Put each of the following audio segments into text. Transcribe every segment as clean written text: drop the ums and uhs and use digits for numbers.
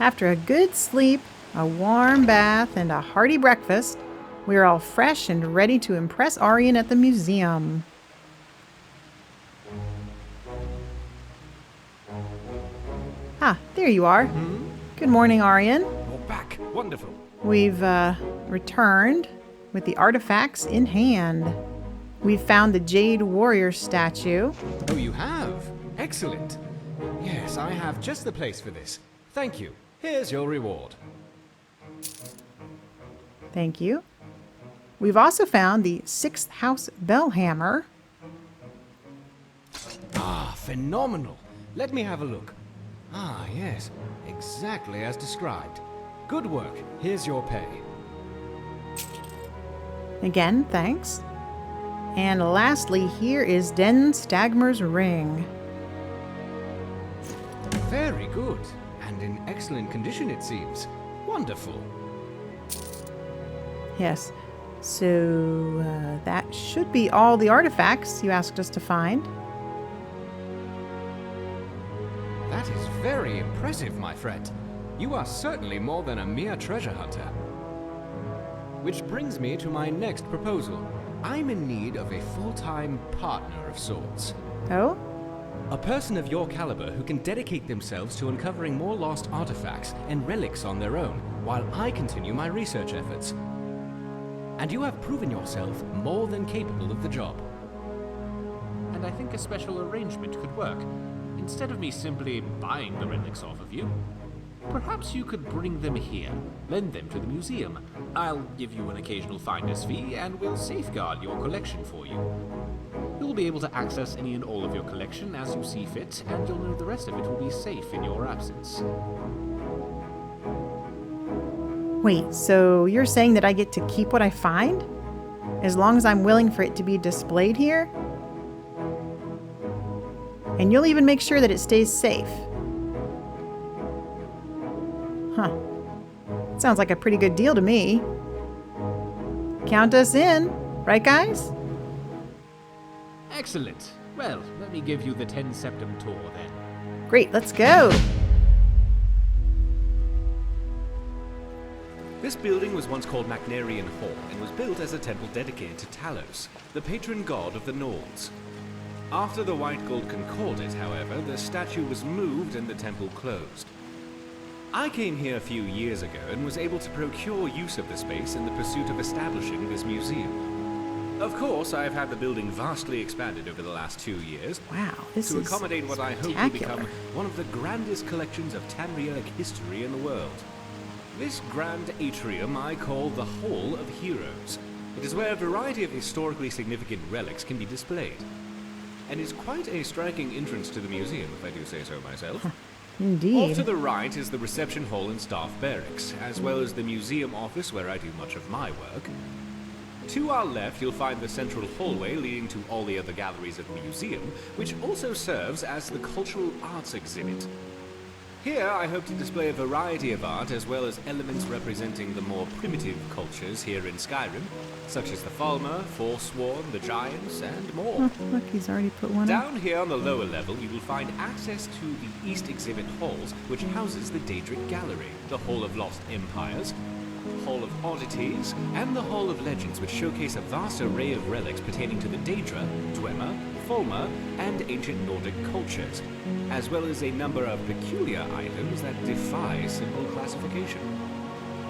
After a good sleep, a warm bath, and a hearty breakfast, we are all fresh and ready to impress Aryan at the museum. Ah, there you are. Good morning, Aryan. You're back. Wonderful. We've returned with the artifacts in hand. We've found the Jade Warrior statue. Oh, you have? Excellent. Yes, I have just the place for this. Thank you. Here's your reward. Thank you. We've also found the 6th House Bell Hammer. Ah, phenomenal. Let me have a look. Ah, yes. Exactly as described. Good work. Here's your pay. Again, thanks. And lastly, here is Den Stagmer's ring. Very good. And in excellent condition, it seems. Wonderful. Yes. So, that should be all the artifacts you asked us to find. That is very impressive, my friend. You are certainly more than a mere treasure hunter. Which brings me to my next proposal. I'm in need of a full-time partner of sorts. Oh? A person of your caliber who can dedicate themselves to uncovering more lost artifacts and relics on their own, while I continue my research efforts. And you have proven yourself more than capable of the job. And I think a special arrangement could work. Instead of me simply buying the relics off of you, perhaps you could bring them here, lend them to the museum. I'll give you an occasional finder's fee, and we'll safeguard your collection for you. You'll be able to access any and all of your collection as you see fit, and you'll know the rest of it will be safe in your absence. Wait, so you're saying that I get to keep what I find? As long as I'm willing for it to be displayed here? And you'll even make sure that it stays safe. Huh. Sounds like a pretty good deal to me. Count us in, right guys? Excellent. Well, let me give you the 10 Septum tour then. Great, let's go. This building was once called Magnarian Hall and was built as a temple dedicated to Talos, the patron god of the Nords. After the White Gold Concordate, however, the statue was moved and the temple closed. I came here a few years ago and was able to procure use of the space in the pursuit of establishing this museum. Of course, I have had the building vastly expanded over the last 2 years. Wow, this to is accommodate what I hope will spectacular. become one of the grandest collections of Tamrielic history in the world. This grand atrium I call the Hall of Heroes. It is where a variety of historically significant relics can be displayed. And is quite a striking entrance to the museum, if I do say so myself. Indeed. Off to the right is the reception hall and staff barracks, as well as the museum office where I do much of my work. To our left, you'll find the central hallway leading to all the other galleries of the museum, which also serves as the cultural arts exhibit. Here, I hope to display a variety of art, as well as elements representing the more primitive cultures here in Skyrim, such as the Falmer, Forsworn, the Giants, and more. Oh, look, he's already put one up. Down here on the lower level, you will find access to the East Exhibit Halls, which houses the Daedric Gallery, the Hall of Lost Empires, Hall of Oddities, and the Hall of Legends, which showcase a vast array of relics pertaining to the Daedra, Dwemer, Fulmer, and ancient Nordic cultures, as well as a number of peculiar items that defy simple classification.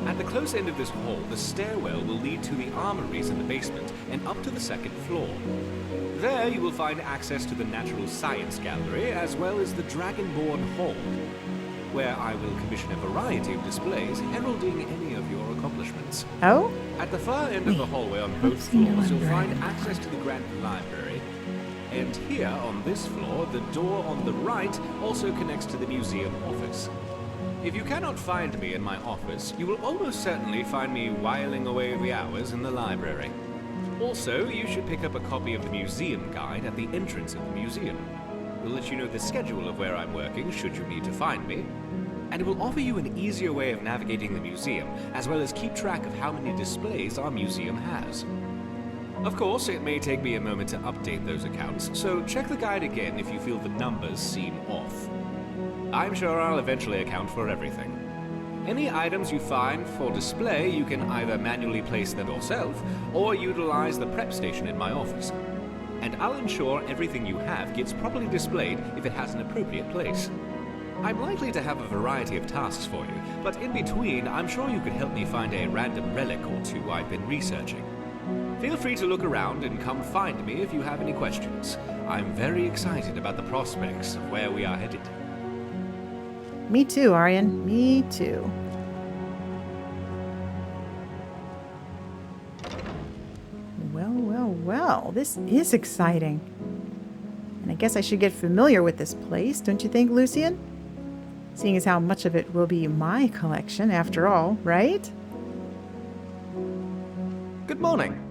At the close end of this hall, the stairwell will lead to the armories in the basement and up to the second floor. There you will find access to the Natural Science Gallery, as well as the Dragonborn Hall, where I will commission a variety of displays heralding any of your accomplishments. Oh? At the far end of the hallway on both floors, you'll find access to the Grand Library. And here, on this floor, the door on the right also connects to the museum office. If you cannot find me in my office, you will almost certainly find me whiling away the hours in the library. Also, you should pick up a copy of the museum guide at the entrance of the museum. It will let you know the schedule of where I'm working, should you need to find me. And it will offer you an easier way of navigating the museum, as well as keep track of how many displays our museum has. Of course, it may take me a moment to update those accounts, so check the guide again if you feel the numbers seem off. I'm sure I'll eventually account for everything. Any items you find for display, you can either manually place them yourself, or utilize the prep station in my office. And I'll ensure everything you have gets properly displayed if it has an appropriate place. I'm likely to have a variety of tasks for you, but in between, I'm sure you could help me find a random relic or two I've been researching. Feel free to look around and come find me if you have any questions. I'm very excited about the prospects of where we are headed. Me too, Aryan. Me too. Well, well, well. This is exciting. And I guess I should get familiar with this place, don't you think, Lucian? Seeing as how much of it will be my collection after all, right? Good morning.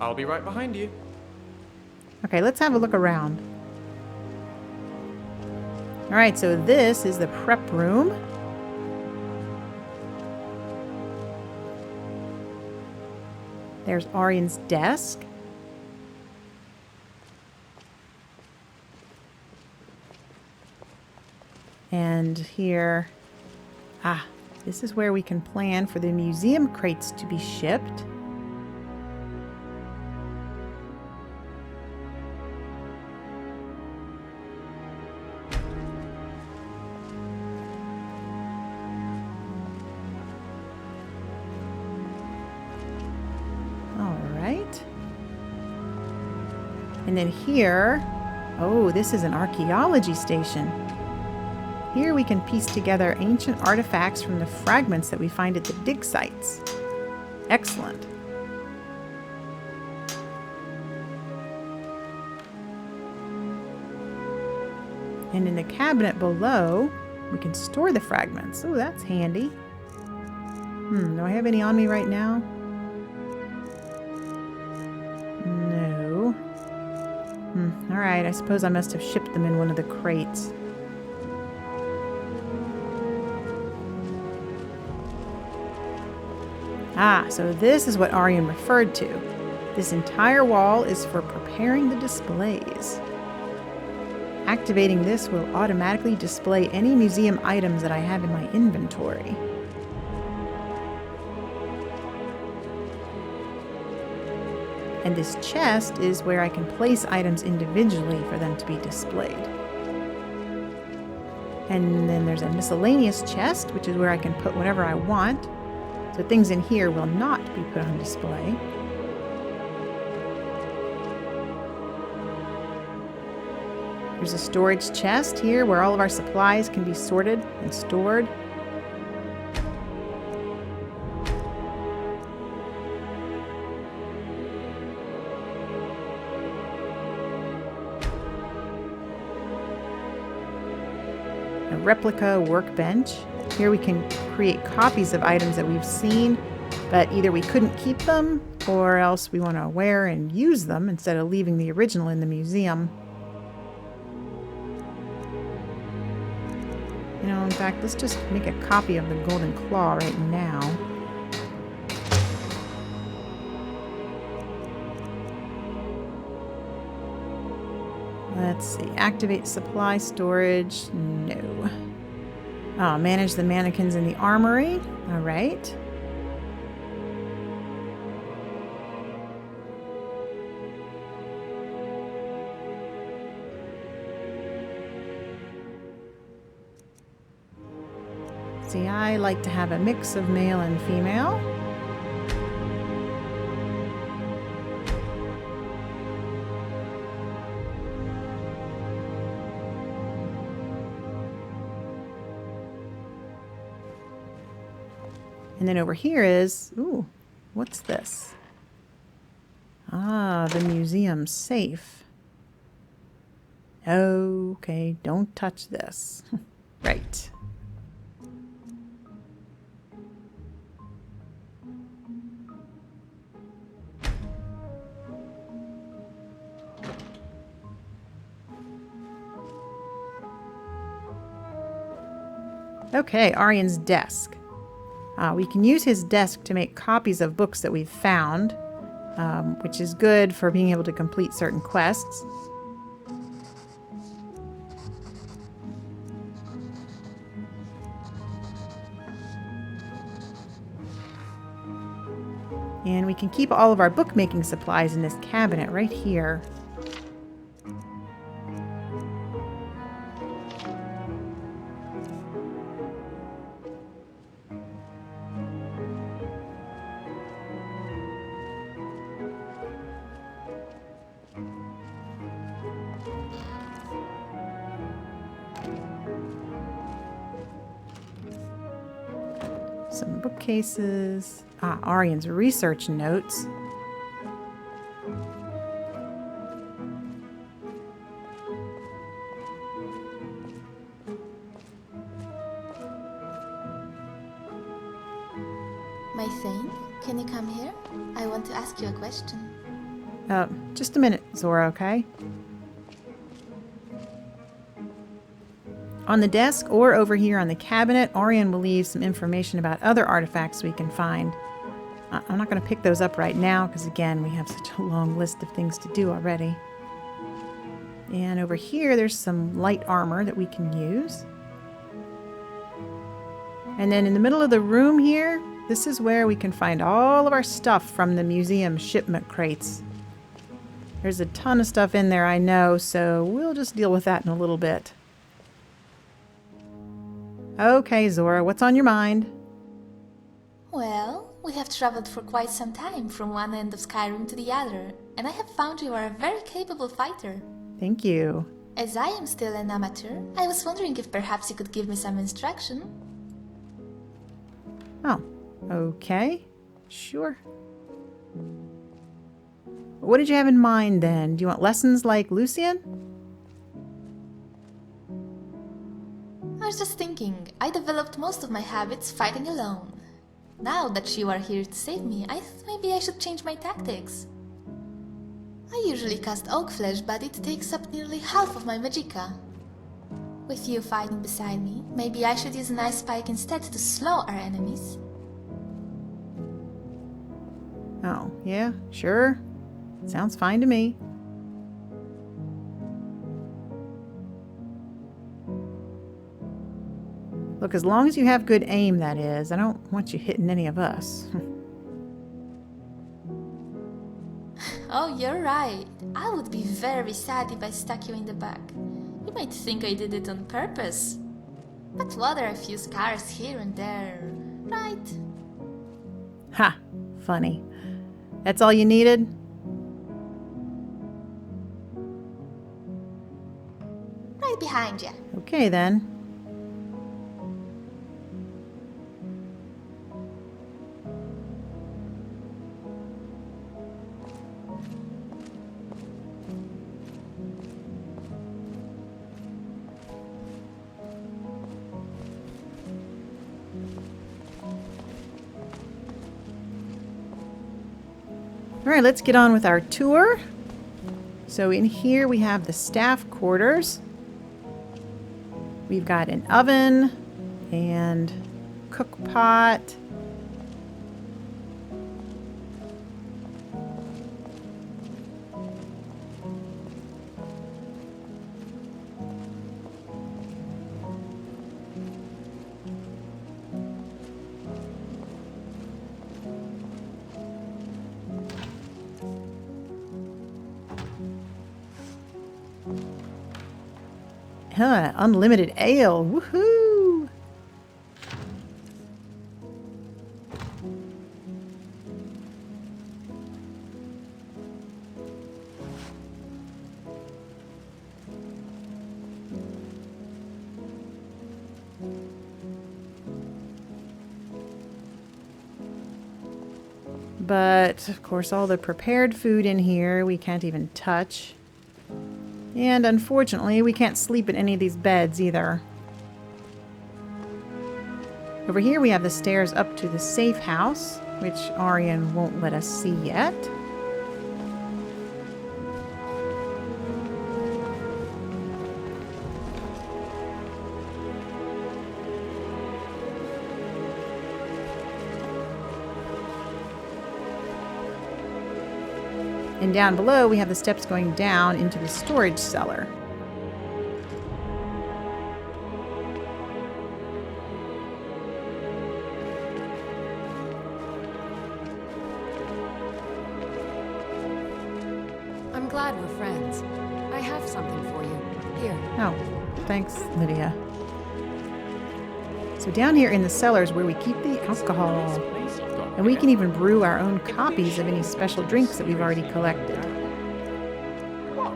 I'll be right behind you. Okay, let's have a look around. Alright, so this is the prep room. There's Aryan's desk. And here, this is where we can plan for the museum crates to be shipped. All right. And then here, oh, this is an archaeology station. Here we can piece together ancient artifacts from the fragments that we find at the dig sites. Excellent. And in the cabinet below, we can store the fragments. Oh, that's handy. Do I have any on me right now? No. All right, I suppose I must have shipped them in one of the crates. So this is what Aryan referred to. This entire wall is for preparing the displays. Activating this will automatically display any museum items that I have in my inventory. And this chest is where I can place items individually for them to be displayed. And then there's a miscellaneous chest, which is where I can put whatever I want. So things in here will not be put on display. There's a storage chest here where all of our supplies can be sorted and stored. A replica workbench. Here we can create copies of items that we've seen, but either we couldn't keep them or else we want to wear and use them instead of leaving the original in the museum. You know, in fact, let's just make a copy of the Golden Claw right now. Let's see. Activate supply storage. No. Oh, manage the mannequins in the armory. All right. See, I like to have a mix of male and female. And then over here is, ooh, what's this? Ah, the museum safe. Okay, don't touch this. Right. Okay, Aryan's desk. We can use his desk to make copies of books that we've found, which is good for being able to complete certain quests. And we can keep all of our bookmaking supplies in this cabinet right here. Some bookcases. Ah, Arian's research notes. My thane, can you come here? I want to ask you a question. Just a minute, Zora, okay? On the desk or over here on the cabinet, Arian will leave some information about other artifacts we can find. I'm not going to pick those up right now because, again, we have such a long list of things to do already. And over here, there's some light armor that we can use. And then in the middle of the room here, this is where we can find all of our stuff from the museum shipment crates. There's a ton of stuff in there, I know, so we'll just deal with that in a little bit. Okay, Zora, what's on your mind? Well, we have traveled for quite some time from one end of Skyrim to the other, and I have found you are a very capable fighter. Thank you. As I am still an amateur, I was wondering if perhaps you could give me some instruction. Oh, okay. Sure. What did you have in mind then? Do you want lessons like Lucian? I was just thinking, I developed most of my habits fighting alone. Now that you are here to save me, I thought maybe I should change my tactics. I usually cast oak flesh, but it takes up nearly half of my magicka. With you fighting beside me, maybe I should use an ice spike instead to slow our enemies. Oh, yeah, sure. Sounds fine to me. Look, as long as you have good aim, that is. I don't want you hitting any of us. Oh, you're right. I would be very sad if I stuck you in the back. You might think I did it on purpose. But what are a few scars here and there, right? Ha! Funny. That's all you needed? Right behind you. Okay, then. All right, let's get on with our tour. So in here we have the staff quarters. We've got an oven and cook pot. Huh, unlimited ale. Woohoo! But, of course, all the prepared food in here we can't even touch. And unfortunately, we can't sleep in any of these beds either. Over here we have the stairs up to the safe house, which Arian won't let us see yet. And down below, we have the steps going down into the storage cellar. glad we're friends. I have something for you. Here. Oh, thanks, Lydia. So down here in the cellars where we keep the alcohol. And we can even brew our own copies of any special drinks that we've already collected. What?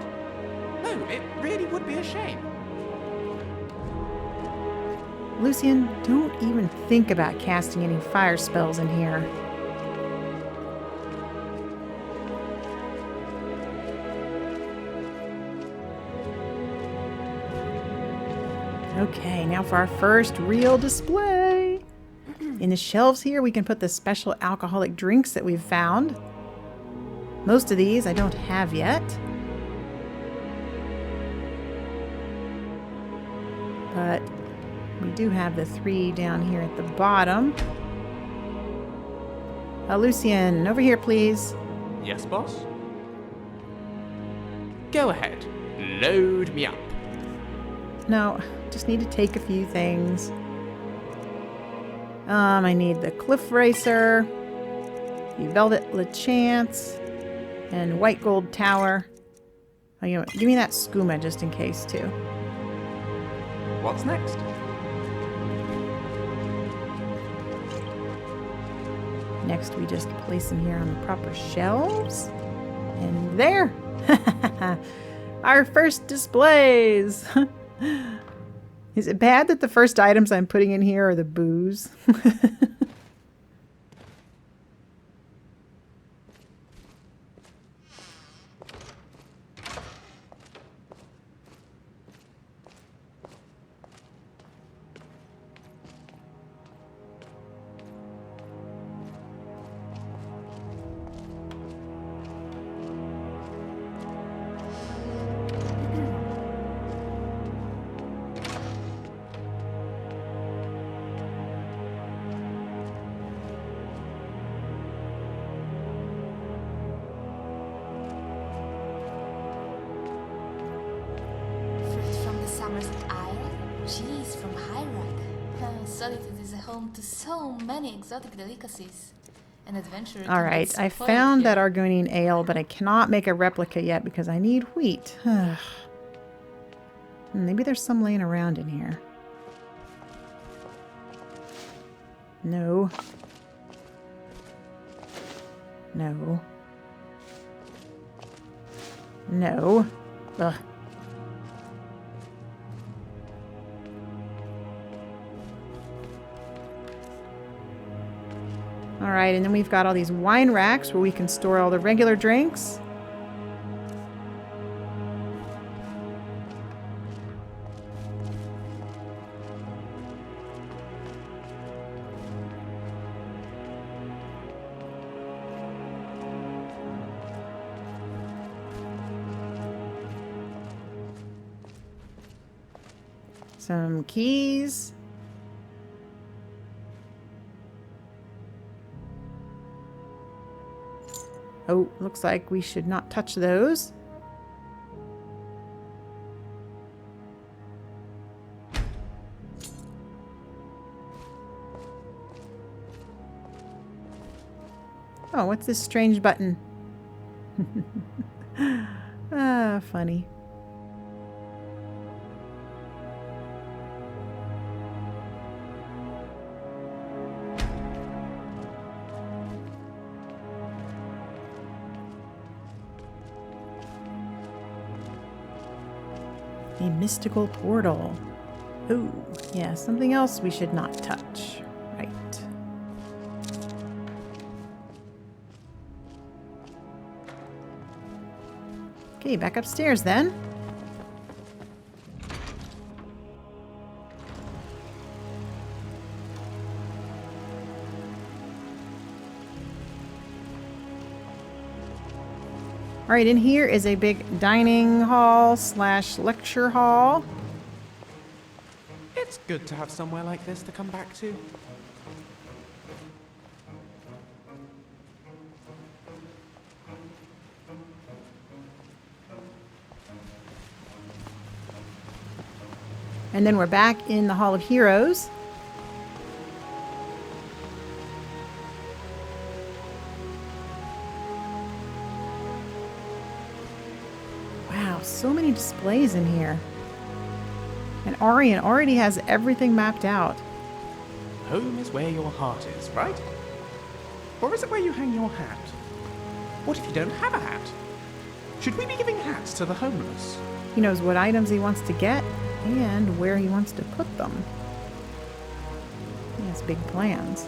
No, it really would be a shame. Lucian, don't even think about casting any fire spells in here. Okay, now for our first real display. In the shelves here, we can put the special alcoholic drinks that we've found. Most of these I don't have yet. But we do have the 3 down here at the bottom. Lucian, over here, please. Yes, boss? Go ahead. Load me up. No, just need to take a few things. I need the Cliff Racer, the Velvet LeChance, and White Gold Tower. Oh, you know what? Give me that skooma just in case, too. What's next? Next, we just place them here on the proper shelves. And there! Our first displays! Is it bad that the first items I'm putting in here are the booze? Cheese from Hyrule. Solitude is a home to so many exotic delicacies. An adventurer. All right, I found that Argonian ale, but I cannot make a replica yet because I need wheat. Maybe there's some laying around in here. No. No. No. Ugh. All right, and then we've got all these wine racks where we can store all the regular drinks. Some keys. Oh, looks like we should not touch those. Oh, what's this strange button? Ah, funny. A mystical portal. Oh, yeah, something else we should not touch. Right. Okay, back upstairs then. All right, in here is a big dining hall / lecture hall. It's good to have somewhere like this to come back to. And then we're back in the Hall of Heroes. displays in here. And Arian already has everything mapped out. Home is where your heart is, right? Or is it where you hang your hat? What if you don't have a hat? Should we be giving hats to the homeless? He knows what items he wants to get and where he wants to put them. He has big plans.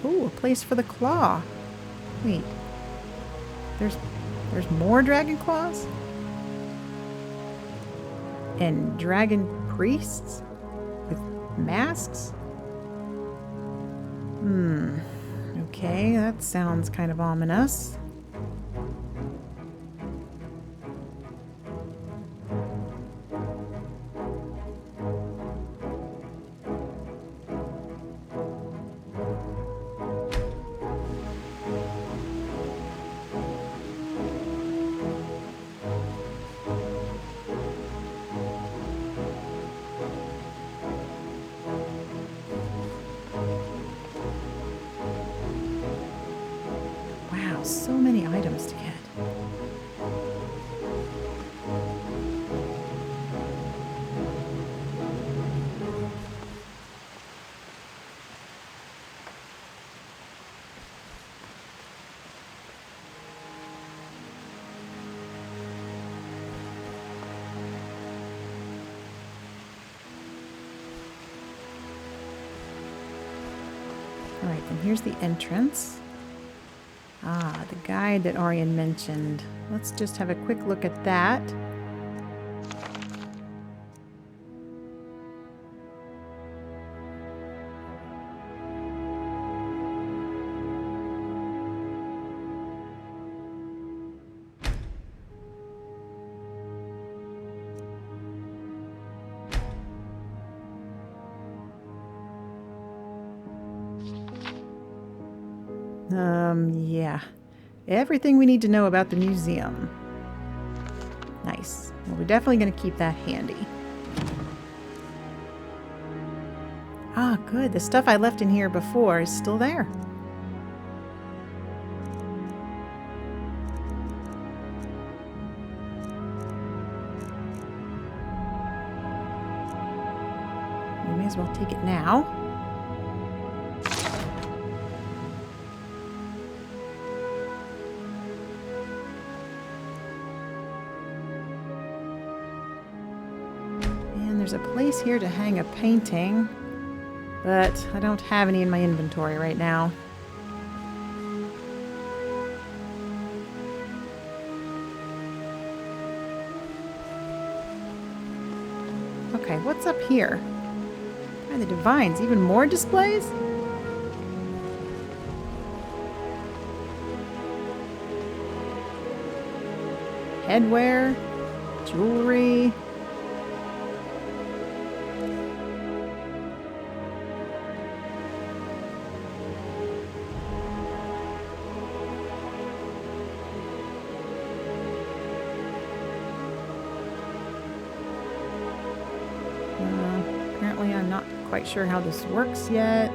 Ooh, a place for the claw. Wait. There's more dragon claws? And dragon priests? With masks? Okay, that sounds kind of ominous. So many items to get. All right, then here's the entrance. Ah, the guide that Arian mentioned. Let's just have a quick look at that. Yeah. Everything we need to know about the museum. Nice. Well, we're definitely going to keep that handy. Ah, good. The stuff I left in here before is still there. We may as well take it now. There's a place here to hang a painting, but I don't have any in my inventory right now. Okay, what's up here? By the Divines, even more displays? Headwear, jewelry. Apparently I'm not quite sure how this works yet.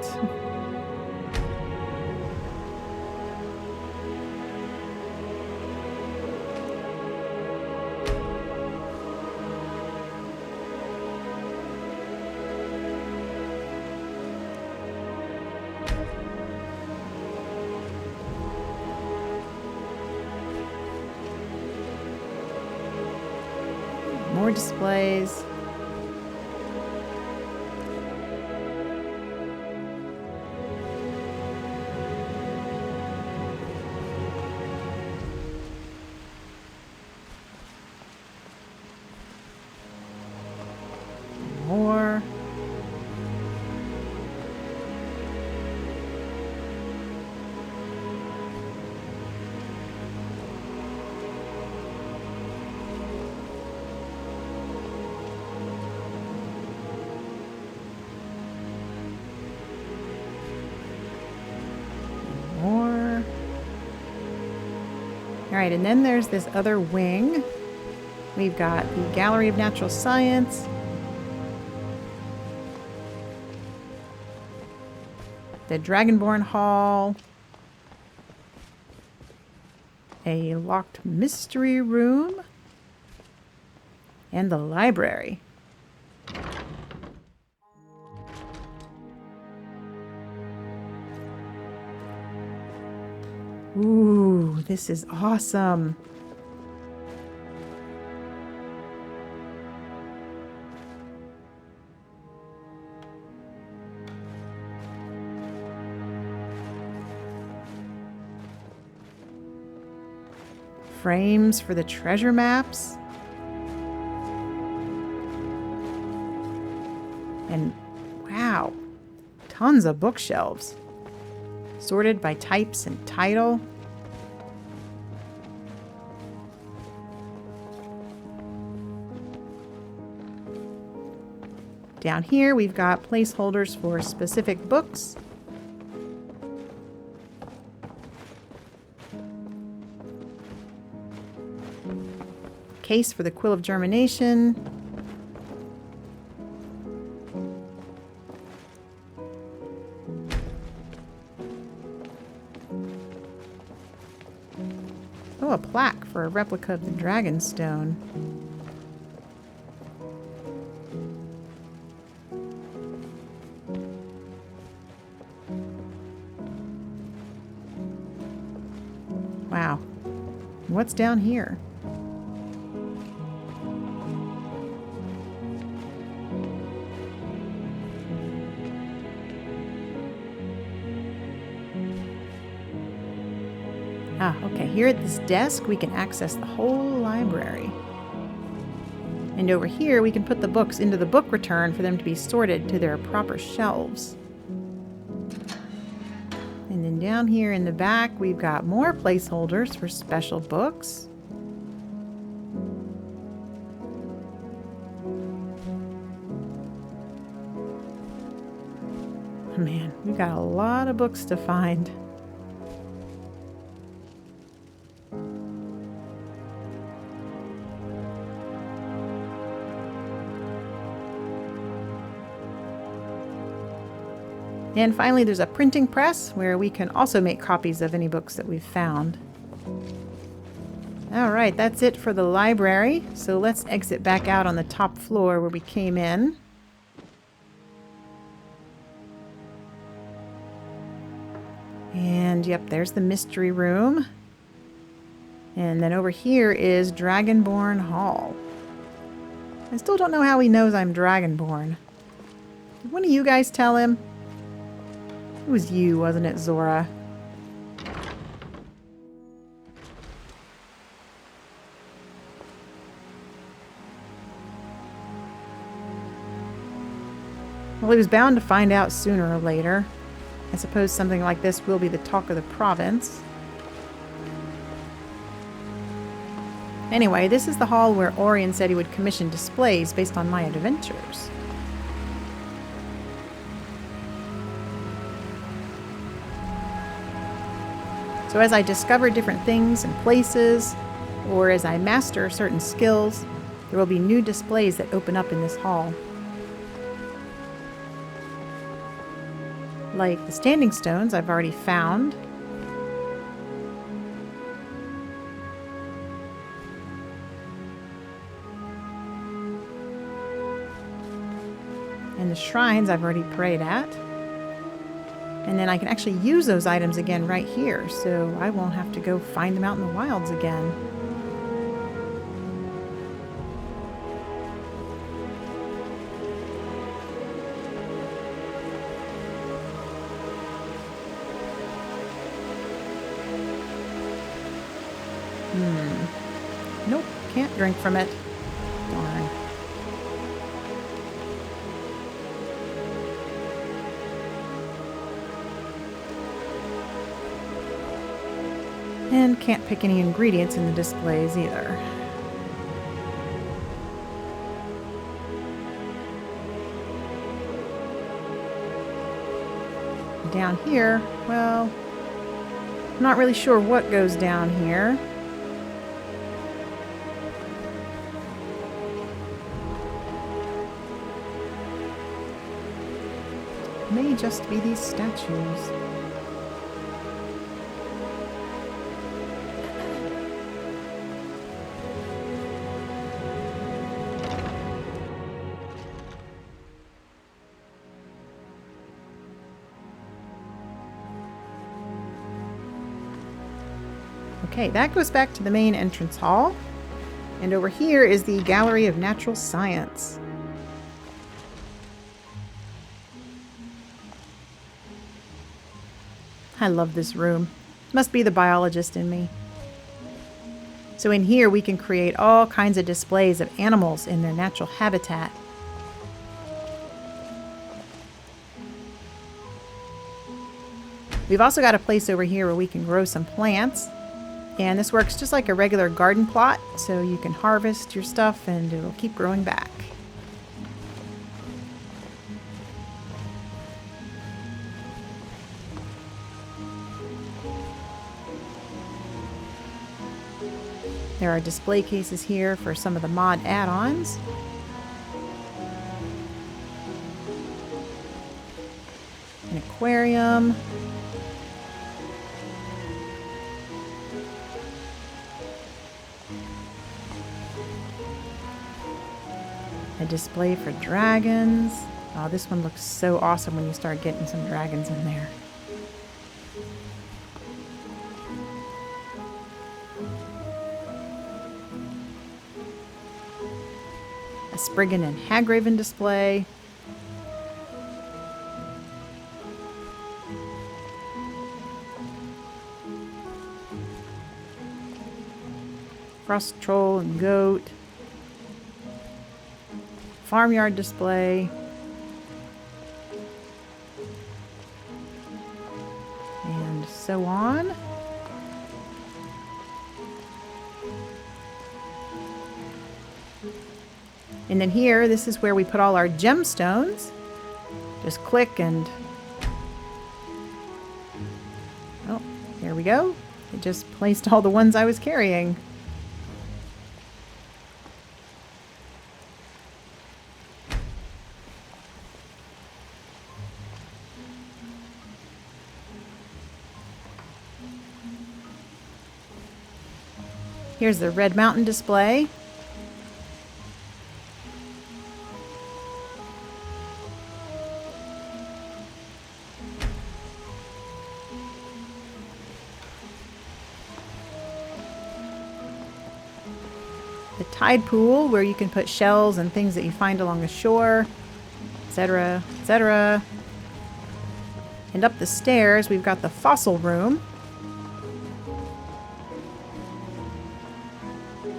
More displays. More. More. All right, and then there's this other wing. We've got the Gallery of Natural Science. the Dragonborn Hall, a locked mystery room, and the library. Ooh, this is awesome. Frames for the treasure maps. And wow, tons of bookshelves. Sorted by types and title. Down here we've got placeholders for specific books. Case for the Quill of Germination. Oh, a plaque for a replica of the Dragonstone. Wow. What's down here? Ah, okay, here at this desk we can access the whole library. And over here we can put the books into the book return for them to be sorted to their proper shelves. And then down here in the back we've got more placeholders for special books. Man, we've got a lot of books to find. And finally, there's a printing press where we can also make copies of any books that we've found. All right, that's it for the library. So let's exit back out on the top floor where we came in. And yep, there's the mystery room. And then over here is Dragonborn Hall. I still don't know how he knows I'm Dragonborn. Did one of you guys tell him? It was you, wasn't it, Zora? Well, he was bound to find out sooner or later. I suppose something like this will be the talk of the province. Anyway, this is the hall where Orion said he would commission displays based on my adventures. So as I discover different things and places, or as I master certain skills, there will be new displays that open up in this hall. Like the standing stones I've already found. And the shrines I've already prayed at. And then I can actually use those items again right here, so I won't have to go find them out in the wilds again. Nope, can't drink from it. Darn. And can't pick any ingredients in the displays either. Down here, well, I'm not really sure what goes down here. May just be these statues. Okay, that goes back to the main entrance hall. And over here is the Gallery of Natural Science. I love this room. Must be the biologist in me. So in here we can create all kinds of displays of animals in their natural habitat. We've also got a place over here where we can grow some plants. And this works just like a regular garden plot, so you can harvest your stuff and it'll keep growing back. There are display cases here for some of the mod add-ons. An aquarium. A display for dragons. Oh, this one looks so awesome when you start getting some dragons in there. A Spriggan and Hagraven display. Frost troll and goat. Farmyard display. And so on. And then here, this is where we put all our gemstones. Just click and... oh, there we go. It just placed all the ones I was carrying. Here's the Red Mountain display. The tide pool, where you can put shells and things that you find along the shore, etc., etc. And up the stairs, we've got the fossil room.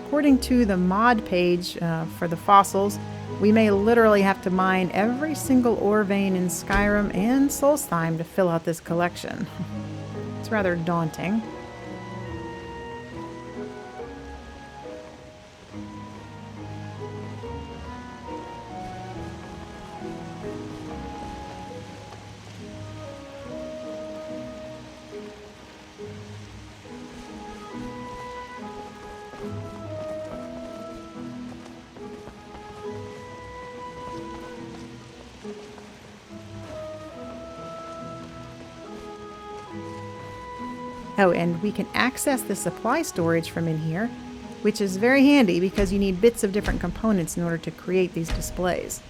According to the mod page for the fossils, we may literally have to mine every single ore vein in Skyrim and Solstheim to fill out this collection. It's rather daunting. Oh, and we can access the supply storage from in here, which is very handy because you need bits of different components in order to create these displays.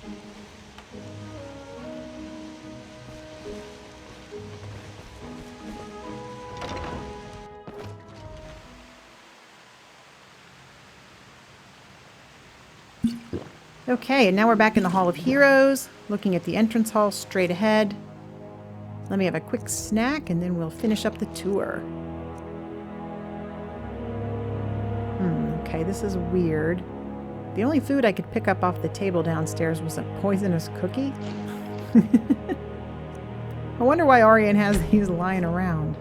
Okay, and now we're back in the Hall of Heroes, looking at the entrance hall straight ahead. Let me have a quick snack and then we'll finish up the tour. Okay, this is weird. The only food I could pick up off the table downstairs was a poisonous cookie. I wonder why Arian has these lying around.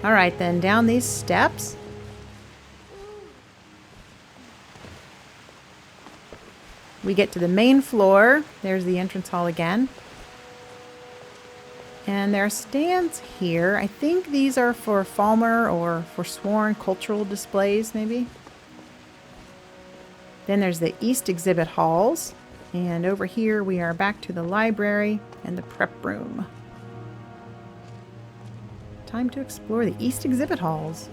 Alright then, down these steps. We get to the main floor. There's the entrance hall again. And there are stands here. I think these are for Falmer or Forsworn cultural displays, maybe. Then there's the East exhibit halls. And over here we are back to the library and the prep room. Time to explore the East exhibit halls.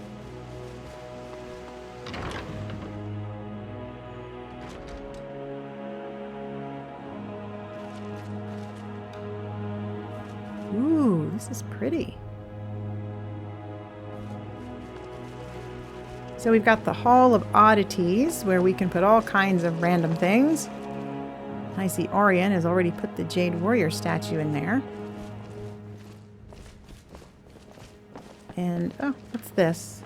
Ooh, this is pretty. So we've got the Hall of Oddities, where we can put all kinds of random things. I see Orion has already put the Jade Warrior statue in there. And, oh, what's this?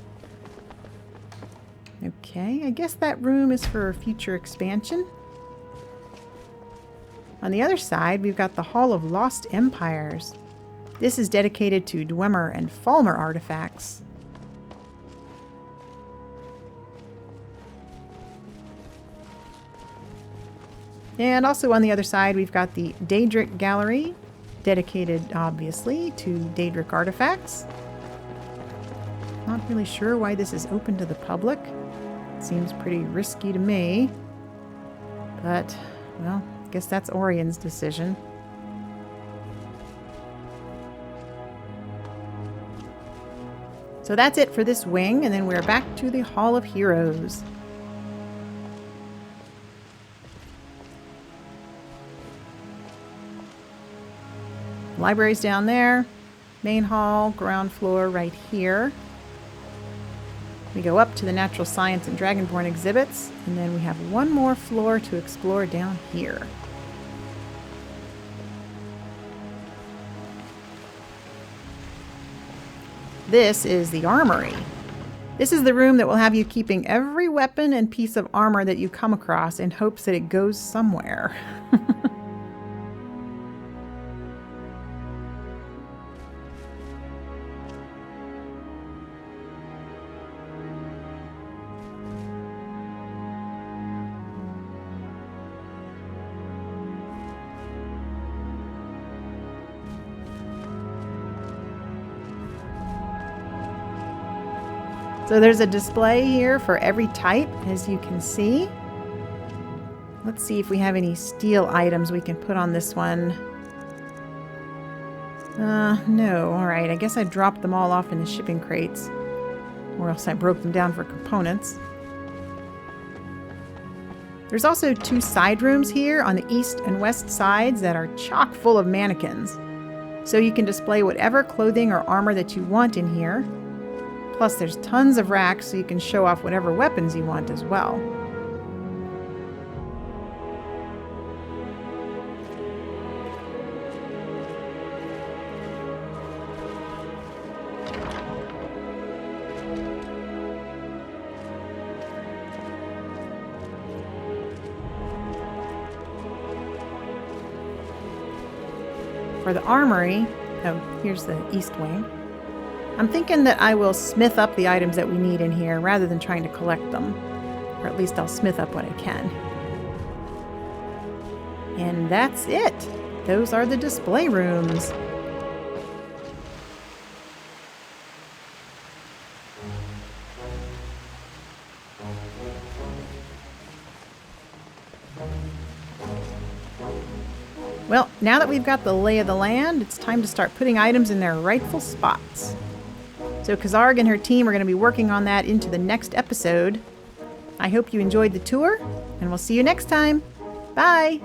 Okay, I guess that room is for future expansion. On the other side, we've got the Hall of Lost Empires. This is dedicated to Dwemer and Falmer artifacts. And also on the other side, we've got the Daedric Gallery, dedicated, obviously, to Daedric artifacts. Not really sure why this is open to the public. It seems pretty risky to me. But, well, I guess that's Orion's decision. So that's it for this wing, and then we're back to the Hall of Heroes. Library's down there. Main hall, ground floor right here. We go up to the Natural Science and Dragonborn exhibits, and then we have one more floor to explore down here. This is the Armory. This is the room that will have you keeping every weapon and piece of armor that you come across in hopes that it goes somewhere. So there's a display here for every type, as you can see. Let's see if we have any steel items we can put on this one. No. Alright, I guess I dropped them all off in the shipping crates. Or else I broke them down for components. There's also two side rooms here on the east and west sides that are chock full of mannequins. So you can display whatever clothing or armor that you want in here. Plus there's tons of racks so you can show off whatever weapons you want as well. For the armory, oh, here's the east wing. I'm thinking that I will smith up the items that we need in here rather than trying to collect them. Or at least I'll smith up what I can. And that's it. Those are the display rooms. Well, now that we've got the lay of the land, it's time to start putting items in their rightful spots. So Kazarg and her team are going to be working on that into the next episode. I hope you enjoyed the tour, and we'll see you next time. Bye!